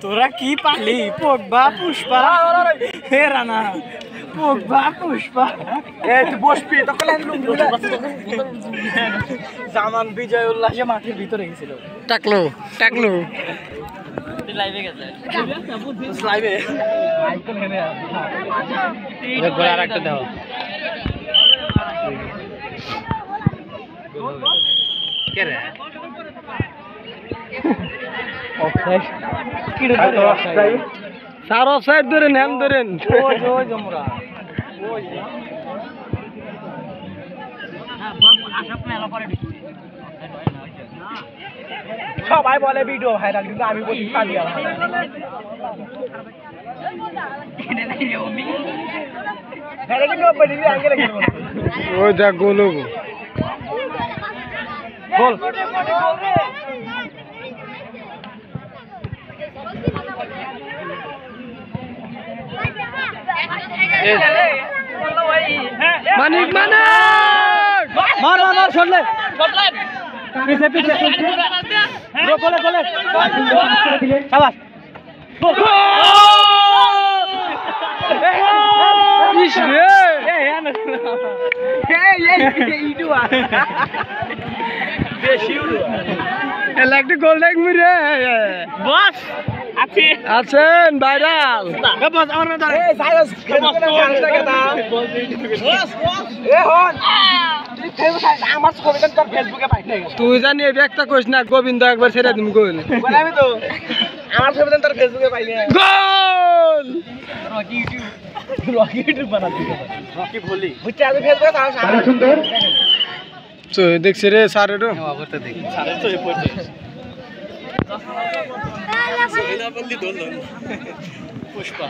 তোরা কি পালি পগবা পুষ্পা হে রানা পগবা পুষ্পা বসবি তখন জামান বিজয় উল্লাসে মাঠের ভিতরে গেছিল টাকলো টাকলো লাইভে গেছে লাইভে গোল আর একটা দাও কে রে অফসাইড কি রে অফসাইড স্যার অফসাইড ধরেন হ্যাম ধরেন ওই ওই জমরা ওই হ্যাঁ বল আশাপ মেলা পরে সবাই বলে ভিডিও ভাইরাল কিন্তু আমি বলি পালিয়া ওই দেখ গোল গোল মানিক মানিক মার মার মার छोड़ले पीछे पीछे रो गोले गोले शाबाश इस रे ये इडुआ बेशिउर একটা গোল দেখ মিরে বস আছে আছেন ভাইরাল এ বস আমার মে ধরে এই সাইরাস বস এ হন আমার কবিতা তোর ফেসবুকে পাইতে তুই জানি এই একটা কইছ না গোবিন্দ একবার ছেড়ে দিম গোল বল আমি তো আমার কবিতা তোর ফেসবুকে পাইলে গোল রকি ইউটিউব বানা দিতে রকি ভলি বুঝতে আমি ফেসবুকে তাও সুন্দর তো দেখছ রে স্যার এটো করতে দেখ স্যার তো এই পড়ছে পুষ্পা